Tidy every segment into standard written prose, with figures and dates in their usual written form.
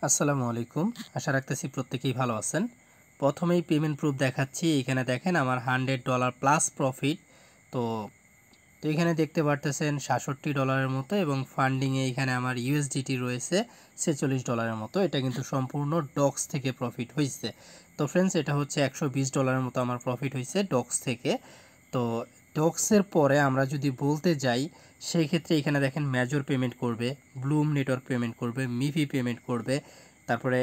আসসালামু আলাইকুম। আশা রাখতেছি প্রত্যেকেই ভালো আছেন। প্রথমেই পেমেন্ট প্রুফ দেখাচ্ছি। এখানে দেখেন আমার $100 প্লাস প্রফিট। তো তো এখানে দেখতে পারতেছেন $67 মতো এবং ফান্ডিংয়ে এখানে আমার ইউএসডিটি রয়েছে $46 মতো। এটা কিন্তু সম্পূর্ণ ডক্স থেকে প্রফিট হয়েছে। তো ফ্রেন্ডস, এটা হচ্ছে $120 মতো আমার প্রফিট হয়েছে ডক্স থেকে। তো ডক্সের পরে আমরা যদি বলতে যাই, সেই ক্ষেত্রে এখানে দেখেন মেজর পেমেন্ট করবে, ব্লুম নেটওয়ার্ক পেমেন্ট করবে, মিফি পেমেন্ট করবে, তারপরে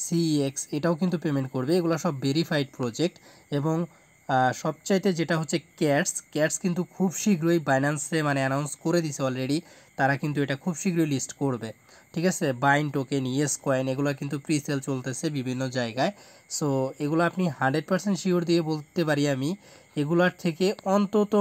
সিইএক্স এটাও কিন্তু পেমেন্ট করবে। এগুলো সব ভেরিফাইড প্রজেক্ট। এবং সবচাইতে যেটা হচ্ছে ক্যাটস কিন্তু খুব শীঘ্রই বাইন্যান্সে অ্যানাউন্স করে দিছে অলরেডি। তারা কিন্তু এটা খুব শীঘ্রই লিস্ট করবে। ঠিক আছে, বাইন টোকেন, ইয়েস কয়েন এগুলো কিন্তু প্রি সেল চলতেছে বিভিন্ন জায়গায়। সো এগুলো আপনি 100% শিওর দিয়ে বলতে পারি আমি, এগুলার থেকে অন্তত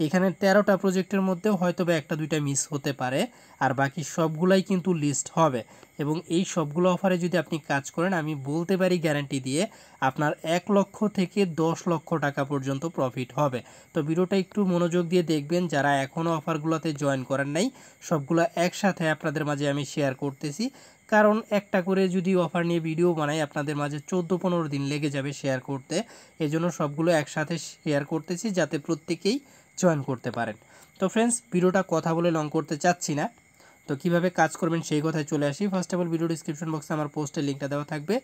এখানে 13টা প্রজেক্টের মধ্যেও হয়তো বা একটা দুইটা মিস হতে পারে, আর বাকি সবগুলাই কিন্তু লিস্ট হবে। এবং এই সবগুলো অফারে যদি আপনি কাজ করেন, আমি বলতে পারি গ্যারান্টি দিয়ে আপনার 1 লক্ষ থেকে 10 লক্ষ টাকা পর্যন্ত প্রফিট হবে। তো ভিডিওটা একটু মনোযোগ দিয়ে দেখবেন, যারা এখনও অফারগুলোতে জয়েন করেন নাই সবগুলো একসাথে আপনাদের মাঝে আমি শেয়ার করতেছি। কারণ একটা করে যদি অফার নিয়ে ভিডিও বানাই আপনাদের মাঝে 14-15 দিন লেগে যাবে শেয়ার করতে। এজন্য সবগুলো একসাথে শেয়ার করতেছি যাতে প্রত্যেকেই জয়েন করতে পারেন। তো ফ্রেন্ডস, ভিডিওটা কথা বলে লং করতে চাচ্ছি না। তো কিভাবে কাজ করবেন সেই কথায় চলে আসি। First of all, video description বক্সে আমার পোস্টের লিঙ্কটা দেওয়া থাকবে।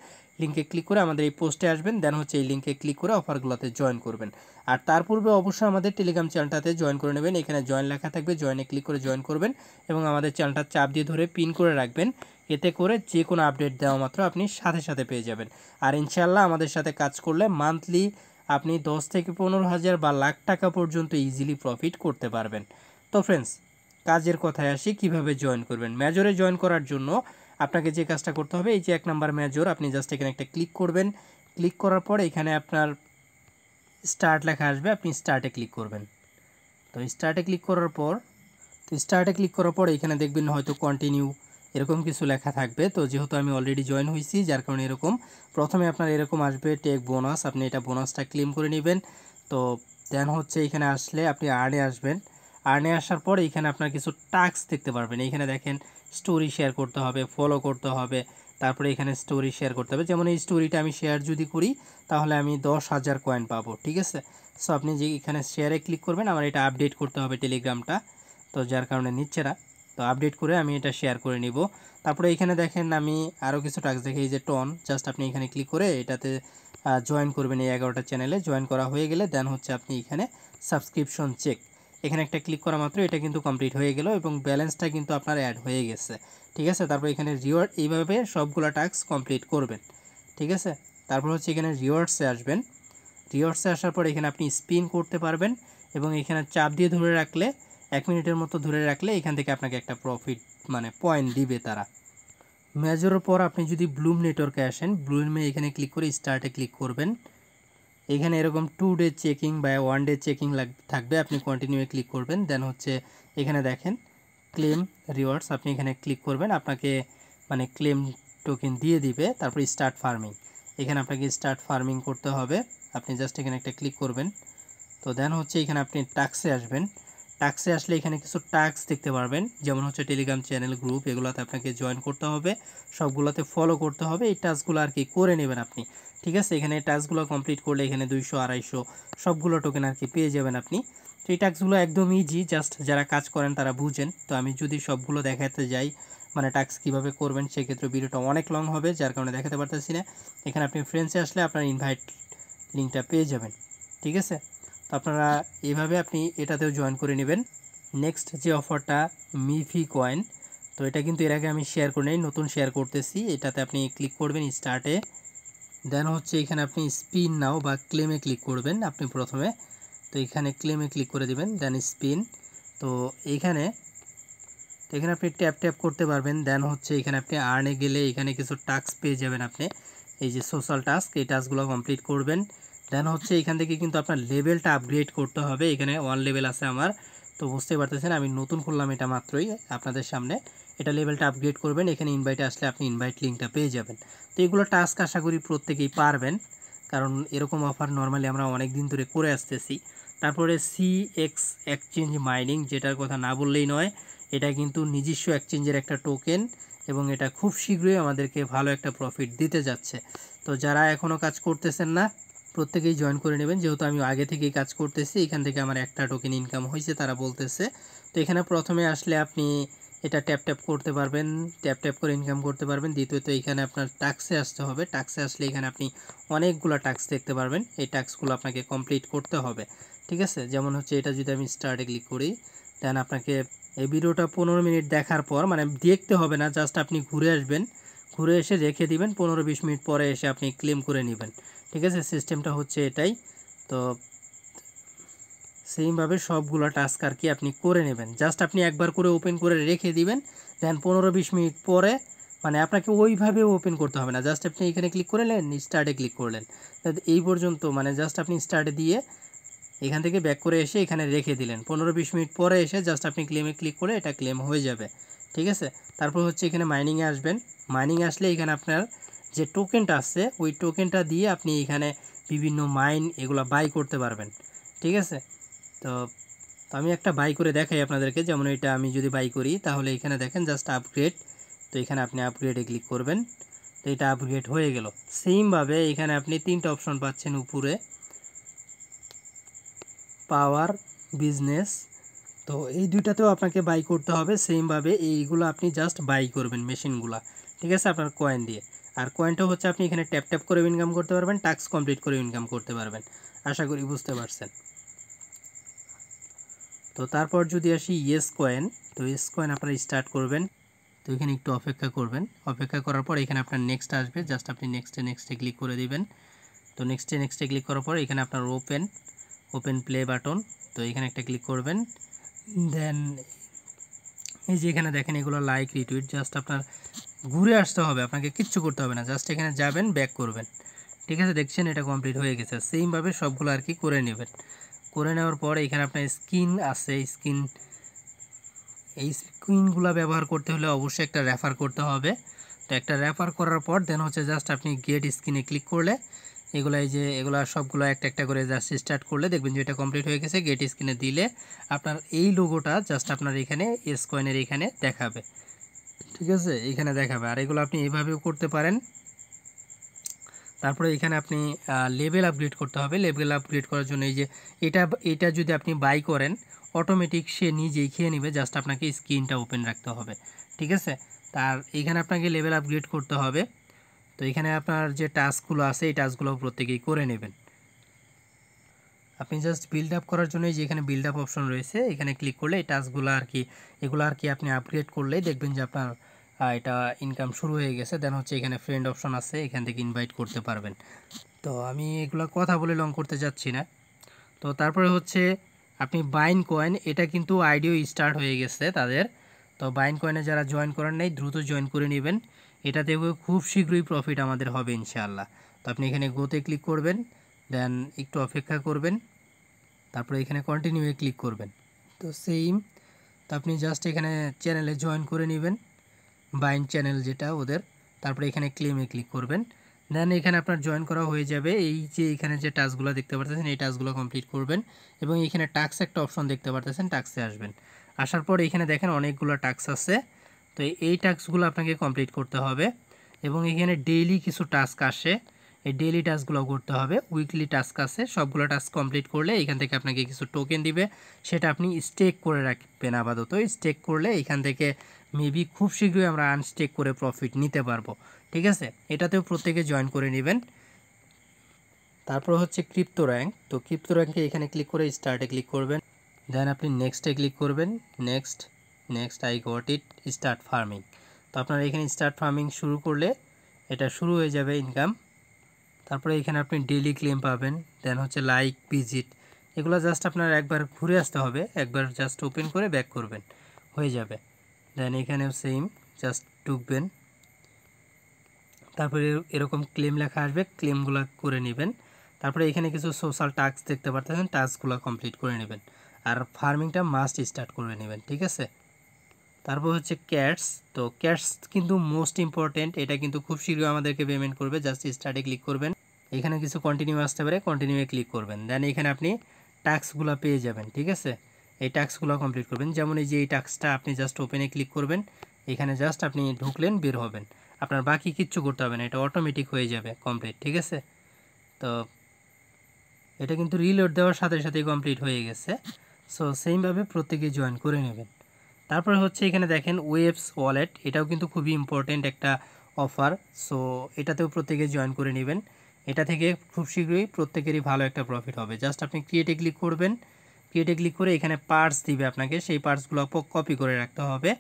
লিঙ্কে ক্লিক করে আমাদের এই পোস্টে আসবেন, দেন হচ্ছে এই লিঙ্কে ক্লিক করে অফারগুলোতে জয়েন করবেন। আর তার পূর্বে অবশ্যই আমাদের টেলিগ্রাম চ্যানেলটাতে জয়েন করে নেবেন। এখানে জয়েন লেখা থাকবে, জয়েনে ক্লিক করে জয়েন করবেন এবং আমাদের চ্যানেলটা চাপ দিয়ে ধরে পিন করে রাখবেন। এতে করে যে কোনো আপডেট দেওয়া মাত্র আপনি সাথে সাথে পেয়ে যাবেন। আর ইনশাল্লাহ আমাদের সাথে কাজ করলে মান্থলি আপনি 10 থেকে 15,000 বা লাখ টাকা পর্যন্ত ইজিলি প্রফিট করতে পারবেন। তো ফ্রেন্ডস, কাজের কথায় আসি, কিভাবে জয়েন করবেন। মেজরে জয়েন করার জন্য আপনাকে যে কাজটা করতে হবে, এই যে 1 নাম্বার মেজর, আপনি জাস্ট এখানে একটা ক্লিক করবেন। ক্লিক করার পর এখানে আপনার স্টার্ট লেখা আসবে, আপনি স্টার্টে ক্লিক করবেন। তো স্টার্টে ক্লিক করার পর এখানে দেখবেন হয়তো কন্টিনিউ এরকম কিছু লেখা থাকবে। তো যেহেতু আমি অলরেডি জয়েন হয়েছি যার কারণে এরকম প্রথমে আপনার এরকম আসবে টেক বোনাস, আপনি এটা বোনাসটা ক্লেম করে নেবেন। তো দেন হচ্ছে এখানে আসলে আপনি আর্নে আসবেন। আর্নে আসার পর এখানে আপনার কিছু টাস্ক দেখতে পারবেন। এখানে দেখেন স্টোরি শেয়ার করতে হবে, ফলো করতে হবে, তারপরে এখানে স্টোরি শেয়ার করতে হবে। যেমন এই স্টোরিটা আমি শেয়ার যদি করি তাহলে আমি 10,000 কয়েন পাবো। ঠিক আছে, সো আপনি যে এখানে শেয়ারে ক্লিক করবেন, আমার এটা আপডেট করতে হবে টেলিগ্রামটা, তো যার কারণে নিচ্ছে না। তো আপডেট করে আমি এটা শেয়ার করে নিব। তারপরে এখানে দেখেন আমি আরও কিছু টাস্ক দেখি, এই যে টন, জাস্ট আপনি এখানে ক্লিক করে এটাতে জয়েন করবেন। এই 11টা চ্যানেলে জয়েন করা হয়ে গেলে দেন হচ্ছে আপনি এখানে সাবস্ক্রিপশন চেক, এখানে একটা ক্লিক করা মাত্র এটা কিন্তু কমপ্লিট হয়ে গেল এবং ব্যালেন্সটা কিন্তু আপনার অ্যাড হয়ে গেছে। ঠিক আছে, তারপর এখানে রিওয়ার্ড, এইভাবে সবগুলো টাস্ক কমপ্লিট করবেন। ঠিক আছে, তারপর হচ্ছে এখানে রিওয়ার্ডসে আসবেন। রিওয়ার্ডসে আসার পর এখানে আপনি স্পিন করতে পারবেন এবং এখানে চাপ দিয়ে ধরে রাখলে 1 মিনিটের মতো ধরে রাখলে এখান থেকে আপনাকে একটা প্রফিট পয়েন্ট দিবে তারা। মেজরের পর আপনি যদি ব্লুম নেটওয়ার্কে আসেন, ব্লুমে এখানে ক্লিক করে স্টার্টে ক্লিক করবেন। এখানে এরকম 2 ডে চেকিং বা 1 ডে চেকিং থাকবে, আপনি কন্টিনিউয়ে ক্লিক করবেন। দেন হচ্ছে এখানে দেখেন ক্লেম রিওয়ার্ডস, আপনি এখানে ক্লিক করবেন, আপনাকে ক্লেম টোকেন দিয়ে দিবে। তারপর স্টার্ট ফার্মিং, এখানে আপনাকে স্টার্ট ফার্মিং করতে হবে, আপনি জাস্ট এখানে একটা ক্লিক করবেন। তো দেন হচ্ছে এখানে আপনি টাস্কে আসবেন। টাস্কে আসলে এখানে কিছু টাস্ক দেখতে পারবেন, যেমন হচ্ছে টেলিগ্রাম চ্যানেল, গ্রুপ, এগুলোতে আপনাকে জয়েন করতে হবে, সবগুলোতে ফলো করতে হবে। এই টাস্কগুলো আর কি করে নেবেন আপনি। ঠিক আছে, এখানে টাস্কগুলো কমপ্লিট করলে এখানে 200, 250 সবগুলো টোকেন আর কি পেয়ে যাবেন আপনি। তো এই টাস্কগুলো একদম ইজি, জাস্ট যারা কাজ করেন তারা বুঝেন। তো আমি যদি সবগুলো দেখাতে যাই টাস্ক কীভাবে করবেন, সেক্ষেত্রে ভিডিওটা অনেক লং হবে, যার কারণে দেখাতে পারতেছি না। এখানে আপনি ফ্রেন্ডসে আসলে আপনার ইনভাইট লিঙ্কটা পেয়ে যাবেন। ঠিক আছে, তো আপনারা এইভাবে আপনি এটাতেও জয়েন করে নেবেন। নেক্সট যে অফারটা, মিফি কয়েন, তো এটা কিন্তু এর আগে আমি শেয়ার করে নেই, নতুন শেয়ার করতেছি। এটাতে আপনি ক্লিক করবেন স্টার্টে, দেন হচ্ছে এখানে আপনি স্পিন নাও বা ক্লেমে ক্লিক করবেন আপনি প্রথমে। তো এখানে ক্লেমে ক্লিক করে দিবেন, দেন স্পিন। তো এখানে আপনি ট্যাপ ট্যাপ করতে পারবেন। দেন হচ্ছে এখানে আপনি আর্নে গেলে এখানে কিছু টাস্ক পেয়ে যাবেন আপনি, এই যে সোশ্যাল টাস্ক, এই টাস্কগুলো কমপ্লিট করবেন। দেন হচ্ছে এখান থেকে কিন্তু আপনার লেভেলটা আপগ্রেড করতে হবে। এখানে 1 লেভেল আছে আমার, তো বুঝতেই পারতেছেন আমি নতুন করলাম এটা মাত্রই আপনাদের সামনে। এটা লেভেলটা আপগ্রেড করবেন, এখানে ইনভাইটে আসলে আপনি ইনভাইট লিঙ্কটা পেয়ে যাবেন। তো এগুলো টাস্ক আশা করি প্রত্যেকেই পারবেন, কারণ এরকম অফার নর্মালি আমরা অনেক দিন ধরে করে আসতেছি। তারপরে সিএক্স এক্সচেঞ্জ মাইনিং, যেটার কথা না বললেই নয়, এটা কিন্তু নিজস্ব এক্সচেঞ্জের একটা টোকেন এবং এটা খুব শীঘ্রই আমাদেরকে ভালো একটা প্রফিট দিতে যাচ্ছে। তো যারা এখনও কাজ করতেছেন না প্রত্যেকেই জয়েন করে নেবেন, যেহেতু আমি আগে থেকেই কাজ করতেছি, এখান থেকে আমার একটা টোকেন ইনকাম হয়েছে তারা বলতেছে। তো এখানে প্রথমে আসলে আপনি এটা ট্যাপ ট্যাপ করতে পারবেন, ট্যাপ ট্যাপ করে ইনকাম করতে পারবেন। দ্বিতীয়ত এখানে আপনার টাস্কে আসতে হবে, টাস্কে আসলে এখানে আপনি অনেকগুলো টাস্ক দেখতে পারবেন, এই টাস্কগুলো আপনাকে কমপ্লিট করতে হবে, ঠিক আছে। যেমন হচ্ছে এটা যদি আমি স্টার্টে ক্লিক করি, দেন আপনাকে এই ভিডিওটা 15 মিনিট দেখার পর, মানে দেখতে হবে না, জাস্ট আপনি ঘুরে আসবেন, ঘুরে এসে রেখে দিবেন, 15-20 মিনিট পরে এসে আপনি ক্লেম করে নেবেন, ঠিক আছে। সিস্টেমটা হচ্ছে এটাই। তো সেইমভাবে সবগুলো টাস্ক আর কি আপনি করে নেবেন, জাস্ট আপনি একবার করে ওপেন করে রেখে দিবেন, দেন 15-20 মিনিট পরে, মানে আপনাকে ওইভাবে ওপেন করতে হবে না, জাস্ট আপনি এখানে ক্লিক করলেন, স্টার্টে ক্লিক করলেন, এই পর্যন্ত, মানে জাস্ট আপনি স্টার্টে দিয়ে এখান থেকে ব্যাক করে এসে এখানে রেখে দিলেন, 15-20 মিনিট পরে এসে জাস্ট আপনি ক্লেমে ক্লিক করে এটা ক্লেম হয়ে যাবে, ঠিক আছে। তারপর হচ্ছে এখানে মাইনিংয়ে আসবেন, মাইনিংয়ে আসলে এখানে আপনার যে টোকেনটা আছে ওই টোকেনটা দিয়ে আপনি এখানে বিভিন্ন মাইন এগুলো বাই করতে পারবেন, ঠিক আছে। তো আমি একটা বাই করে দেখাই আপনাদেরকে, যেমন এটা আমি যদি বাই করি তাহলে এখানে দেখেন জাস্ট আপগ্রেড, তো এখানে আপনি আপগ্রেডে ক্লিক করবেন, তো এটা আপগ্রেড হয়ে গেল। সেমভাবে এখানে আপনি 3টা অপশন পাচ্ছেন উপরে, পাওয়ার, বিজনেস, তো এই দুইটাতেও আপনাকে বাই করতে হবে। সেমভাবে এইগুলো আপনি জাস্ট বাই করবেন মেশিনগুলো, ঠিক আছে, আপনার কয়েন দিয়ে। আর কয়েনটা হচ্ছে আপনি এখানে ট্যাপ ট্যাপ করে ইনকাম করতে পারবেন, টাস্ক কমপ্লিট করে ইনকাম করতে পারবেন, আশা করি বুঝতে পারছেন। তো তারপর যদি আসি ইয়েস কয়েন, তো ইয়েস কয়েন আপনারা স্টার্ট করবেন, তো এখানে একটু অপেক্ষা করবেন, অপেক্ষা করার পর এখানে আপনার নেক্সট আসবে, জাস্ট আপনি নেক্সটে ক্লিক করে দিবেন। তো নেক্সটে ক্লিক করার পর এখানে আপনার ওপেন প্লে বাটন, তো এখানে একটা ক্লিক করবেন, দেন এই যে এখানে দেখেন এগুলো লাইক রিটুইট, জাস্ট আপনার ঘুরে আসতে হবে, আপনাকে কিচ্ছু করতে হবে না, জাস্ট এখানে যাবেন, ব্যাক করবেন, ঠিক আছে। দেখছেন এটা কমপ্লিট হয়ে গেছে। সেমভাবে সবগুলো আর কি করে নেবেন। করে নেওয়ার পর এখানে আপনার স্ক্রিন আছে, এই স্ক্রিনগুলো ব্যবহার করতে হলে অবশ্যই একটা রেফার করতে হবে। তো একটা রেফার করার পর দেন হচ্ছে জাস্ট আপনি গেট স্ক্রিনে ক্লিক করলে এগুলা সবগুলো একটা একটা করে জাস্ট স্টার্ট করলে দেখবেন যে এটা কমপ্লিট হয়ে গেছে। গেট স্ক্রিনে দিলে আপনার এই লোগোটা জাস্ট আপনার এখানে এস কয়েনের এখানে দেখাবে, ঠিক আছে, এখানে দেখাবে। আর এগুলো আপনি এইভাবেও করতে পারেন। তারপরে এখানে আপনি লেভেল আপগ্রেড করতে হবে। লেভেল আপগ্রেড করার জন্য এই যে এটা যদি আপনি বাই করেন অটোমেটিক সে নিজেই খেয়ে নেবে, জাস্ট আপনাকে স্ক্রিনটা ওপেন রাখতে হবে, ঠিক আছে। তার এখানে আপনাকে লেভেল আপগ্রেড করতে হবে। তো এখানে আপনার যে টাস্কগুলো আছে এই টাস্কগুলো প্রত্যেকেই করে নেবেন। আপনি জাস্ট বিল্ড আপ করার জন্য যে এখানে বিল্ড আপ অপশন রয়েছে এখানে ক্লিক করলে এই টাস্কগুলো আর কি এগুলো আর কি আপনি আপগ্রেড করলেই দেখবেন যে আপনার এটা ইনকাম শুরু হয়ে গেছে। দেন হচ্ছে এখানে ফ্রেন্ড অপশন আছে, এখান থেকে ইনভাইট করতে পারবেন। তো আমি এগুলো কথা বলে লং করতে যাচ্ছি না। তো তারপরে হচ্ছে আপনি বাইন কয়েন, এটা কিন্তু আইডিও স্টার্ট হয়ে গেছে তাদের। তো বাইন কয়েনে যারা জয়েন করেন নাই দ্রুত জয়েন করে নেবেন, এটাতেও খুব শীঘ্রই প্রফিট আমাদের হবে ইনশাআল্লাহ। তো আপনি এখানে গোতে ক্লিক করবেন, দেন একটু অপেক্ষা করবেন, তারপরে এখানে কন্টিনিউয়ে ক্লিক করবেন। তো তো আপনি জাস্ট এখানে চ্যানেলে জয়েন করে নেবেন, বাইন চ্যানেল যেটা ওদের, তারপরে এখানে ক্লেমে ক্লিক করবেন। দেন এখানে আপনার জয়েন করা হয়ে যাবে। এই যে এখানে যে টাস্কগুলো দেখতে পারতেছেন এই টাস্কগুলো কমপ্লিট করবেন এবং এখানে টাস্ক একটা অপশন দেখতে পারতেছেন, টাস্কে আসবেন। আসার পর এখানে দেখেন অনেকগুলো টাস্ক আছে, তো এই টাস্কগুলো আপনাকে কমপ্লিট করতে হবে এবং এখানে ডেইলি কিছু টাস্ক আসে, এই ডেইলি টাস্কগুলো করতে হবে। উইকলি টাস্ক আছে, সবগুলো টাস্ক কমপ্লিট করলে এখান থেকে আপনাকে কিছু টোকেন দিবে, সেটা আপনি স্টেক করে রাখবেন আপাতত। স্টেক করলে এখান থেকে মেবি খুব শীঘ্রই আমরা আনস্টেক করে প্রফিট নিতে পারবো, ঠিক আছে। এটাতেও প্রত্যেকে জয়েন করে নেবেন। তারপর হচ্ছে ক্রিপ্টো র্যাঙ্ক, তো ক্রিপ্টো র্যাঙ্কে এখানে ক্লিক করে স্টার্টে ক্লিক করবেন, দেন আপনি নেক্সটে ক্লিক করবেন, next I got it, start farming. তো আপনারা এখানে স্টার্ট ফার্মিং শুরু করলে এটা শুরু হয়ে যাবে ইনকাম। তারপরে এখানে আপনি ডেইলি ক্লেম পাবেন, দেন হচ্ছে লাইক ভিজিট, এগুলো জাস্ট আপনার একবার ঘুরে আসতে হবে, একবার জাস্ট ওপেন করে ব্যাক করবেন, হয়ে যাবে। দেন এখানেও সেম, জাস্ট ঢুকবেন, তারপরে এরকম ক্লেম লেখা আসবে, ক্লেমগুলো করে নেবেন। তারপরে এখানে কিছু সোশ্যাল টাস্ক দেখতে পারতেছেন, টাস্কগুলো কমপ্লিট করে নেবেন আর ফার্মিংটা মাস্ট স্টার্ট করে নেবেন, ঠিক আছে। তারপর হচ্ছে ক্যাটস, তো ক্যাটস কিন্তু মোস্ট ইম্পর্টেন্ট, এটা কিন্তু খুব শীঘ্রই আমাদেরকে পেমেন্ট করবে। জাস্ট স্টার্টে ক্লিক করবেন, এখানে কিছু কন্টিনিউ আসতে পারে, কন্টিনিউয়ে ক্লিক করবেন, দেন এখানে আপনি টাস্কগুলো পেয়ে যাবেন, ঠিক আছে। এই টাস্কগুলো কমপ্লিট করবেন, যেমন এই যে এই টাস্কটা আপনি জাস্ট ওপেনে ক্লিক করবেন, এখানে জাস্ট আপনি ঢুকলেন, বের হবেন, আপনার বাকি কিচ্ছু করতে হবে না, এটা অটোমেটিক হয়ে যাবে কমপ্লিট। ঠিক আছে, তো এটা কিন্তু রিলোড দেওয়ার সাথে সাথেই কমপ্লিট হয়ে গেছে। সো সেমভাবে প্রত্যেকেই জয়েন করে নেবেন। তারপরে হচ্ছে এখানে দেখেন ওয়েবস ওয়ালেট, এটাও কিন্তু খুবই ইম্পর্টেন্ট একটা অফার। সো এটাতেও প্রত্যেকে জয়েন করে নেবেন। এটা থেকে খুব শীঘ্রই প্রত্যেকেরই ভালো একটা প্রফিট হবে। জাস্ট আপনি ক্রিয়েটে ক্লিক করবেন, ক্রিয়েটে ক্লিক করে এখানে পার্টস দিবে আপনাকে, সেই পার্টসগুলো কপি করে রাখতে হবে।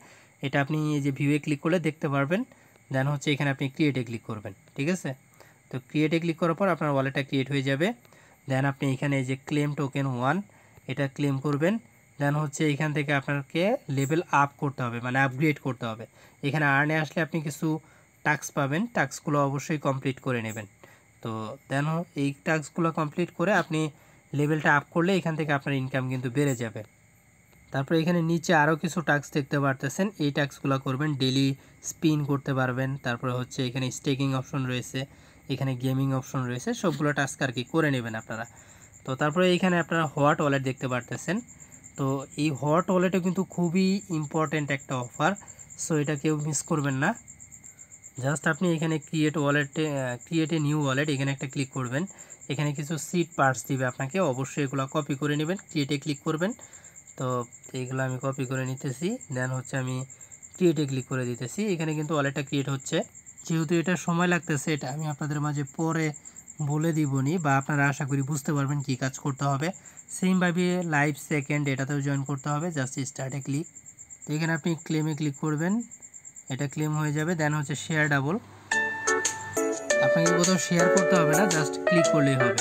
এটা আপনি এই যে ভিউয়ে ক্লিক করলে দেখতে পারবেন। দেন হচ্ছে এখানে আপনি ক্রিয়েটে ক্লিক করবেন। ঠিক আছে, তো ক্রিয়েটে ক্লিক করার পর আপনার ওয়ালেটটা ক্রিয়েট হয়ে যাবে। দেন আপনি এখানে এই যে ক্লেম টোকেন 1 এটা ক্লেম করবেন। দেন হচ্ছে এখান থেকে আপনাকে লেভেল আপ করতে হবে, মানে আপগ্রেড করতে হবে। এখানে আর্নে আসলে আপনি কিছু টাস্ক পাবেন, টাস্কগুলো অবশ্যই কমপ্লিট করে নেবেন। তো দেন এই টাস্কগুলো কমপ্লিট করে আপনি লেভেলটা আপ করলে এখান থেকে আপনার ইনকাম কিন্তু বেড়ে যাবে। তারপরে এখানে নিচে আরও কিছু টাস্ক দেখতে পারতেছেন, এই টাস্কগুলো করবেন। ডেলি স্পিন করতে পারবেন, তারপরে হচ্ছে এখানে স্টেকিং অপশন রয়েছে, এখানে গেমিং অপশন রয়েছে, সবগুলো টাস্ক আর কি করে নেবেন আপনারা। তো তারপরে এইখানে আপনারা হট ওয়ালেট দেখতে পারতেছেন। তো এই হট ওয়ালেটে কিন্তু খুবই ইম্পর্ট্যান্ট একটা অফার, সো এটা কেউ মিস করবেন না। জাস্ট আপনি এখানে ক্রিয়েট এ নিউ ওয়ালেট এখানে একটা ক্লিক করবেন। এখানে কিছু সিড পার্টস দিবে আপনাকে, অবশ্যই এগুলো কপি করে নেবেন, ক্রিয়েটে ক্লিক করবেন। তো এইগুলো আমি কপি করে নিতেছি। দেন হচ্ছে আমি ক্রিয়েটে ক্লিক করে দিতেছি। এখানে কিন্তু ওয়ালেটটা ক্রিয়েট হচ্ছে। যেহেতু এটা সময় লাগতেছে, এটা আমি আপনাদের মাঝে পরে বলে দিবনি, বা আপনারা আশা করি বুঝতে পারবেন কি কাজ করতে হবে। সেমভাবে লাইভ সেকেন্ড এটাতেও জয়েন করতে হবে। জাস্ট স্টার্টে ক্লিক, তো এখানে আপনি ক্লেমে ক্লিক করবেন, এটা ক্লেম হয়ে যাবে। দেন হচ্ছে শেয়ার ডাবল, আপনাকে কোথাও শেয়ার করতে হবে না, জাস্ট ক্লিক করলেই হবে।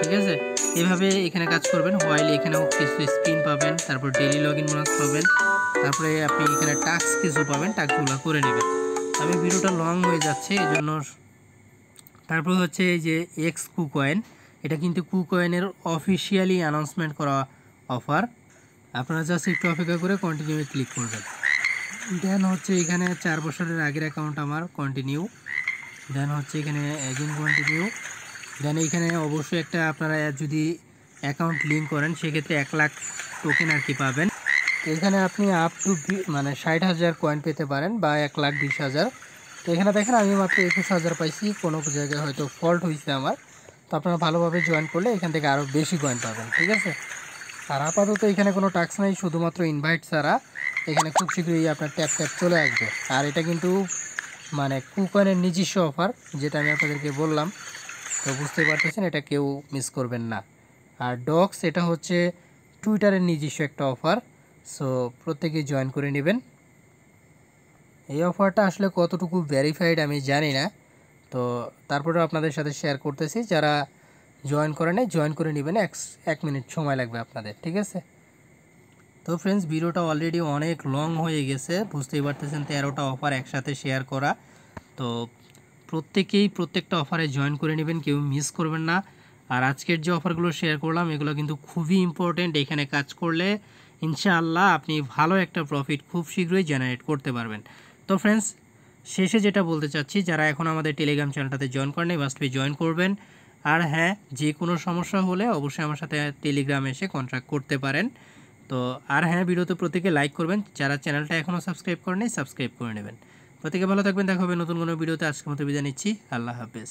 ঠিক আছে, এভাবে এখানে কাজ করবেন। হোয়াইল এখানেও কিছু স্পিন পাবেন, তারপর ডেইলি লগ ইন বোনাস পাবেন, তারপরে আপনি এখানে টাস্ক কিছু পাবেন, টাস্কগুলো করে নেবেন। আমি ভিডিওটা লং হয়ে যাচ্ছে এই জন্য। তারপর হচ্ছে এই যে এক্স কুকয়েন, এটা কিন্তু কুকয়েনের অফিসিয়ালি অ্যানাউন্সমেন্ট করা অফার। আপনারা জাস্ট একটু অপেক্ষা করে কন্টিনিউ ক্লিক করবেন। দেন হচ্ছে এখানে 4 বছরের আগের অ্যাকাউন্ট আমার, কন্টিনিউ। দেন হচ্ছে এখানে এগেন কন্টিনিউ। দেন এইখানে অবশ্যই একটা আপনারা যদি অ্যাকাউন্ট লিঙ্ক করেন সেক্ষেত্রে 1 লাখ টোকেন আর কি পাবেন। তো এখানে আপনি আপ টু মানে 60,000 কয়েন পেতে পারেন, বা 1,20,000। তো এখানে দেখেন আমি মাত্র 21,000 পাইছি, কোনো জায়গায় হয়তো ফল্ট হয়েছে আমার। তো আপনারা ভালোভাবে জয়েন করলে এখান থেকে আরও বেশি কয়েন পাবেন। ঠিক আছে, আর আপাতত এখানে কোনো টাস্ক নাই, শুধুমাত্র ইনভাইট ছাড়া। এখানে খুব শীঘ্রই আপনার ট্যাপ ট্যাপ চলে আসবে। আর এটা কিন্তু মানে কুকয়েনের নিজস্ব অফার, যেটা আমি আপনাদেরকে বললাম। তো বুঝতে পারতেছেন, এটা কেউ মিস করবেন না। আর ডক্স এটা হচ্ছে টুইটারের নিজস্ব একটা অফার, সো প্রত্যেকেই জয়েন করে নেবেন। এই অফারটা আসলে কতটুকু ভেরিফাইড আমি জানি না, তো তারপরেও আপনাদের সাথে শেয়ার করতেছি। যারা জয়েন করে নেয় জয়েন করে নেবেন, 1 মিনিট সময় লাগবে আপনাদের। ঠিক আছে, তো ফ্রেন্ডস ভিডিওটা অলরেডি অনেক লং হয়ে গেছে, বুঝতেই পারতেছেন 13টা অফার একসাথে শেয়ার করা। তো প্রত্যেকেই প্রত্যেকটা অফারে জয়েন করে নেবেন, কেউ মিস করবেন না। আর আজকের যে অফারগুলো শেয়ার করলাম এগুলো কিন্তু খুবই ইম্পর্টেন্ট। এখানে কাজ করলে ইনশাআল্লাহ আপনি ভালো একটা প্রফিট খুব শীঘ্রই জেনারেট করতে পারবেন। তো ফ্রেন্ডস শেষে যেটা বলতে চাচ্ছি, যারা এখন আমাদের টেলিগ্রাম চ্যানেলটাতে জয়েন করেন নাই মাস্ট বি জয়েন করবেন। আর হ্যাঁ, যে কোনো সমস্যা হলে অবশ্যই আমার সাথে টেলিগ্রামে এসে কন্ট্যাক্ট করতে পারেন। তো আর হ্যাঁ, ভিডিওতে প্রত্যেকে লাইক করবেন, যারা চ্যানেলটা এখনও সাবস্ক্রাইব করেনি সাবস্ক্রাইব করে নেবেন। প্রত্যেকে ভালো থাকবেন, দেখা হবে নতুন কোনো ভিডিওতে। আজকের মতো বিদায় নিচ্ছি, আল্লাহ হাফেজ।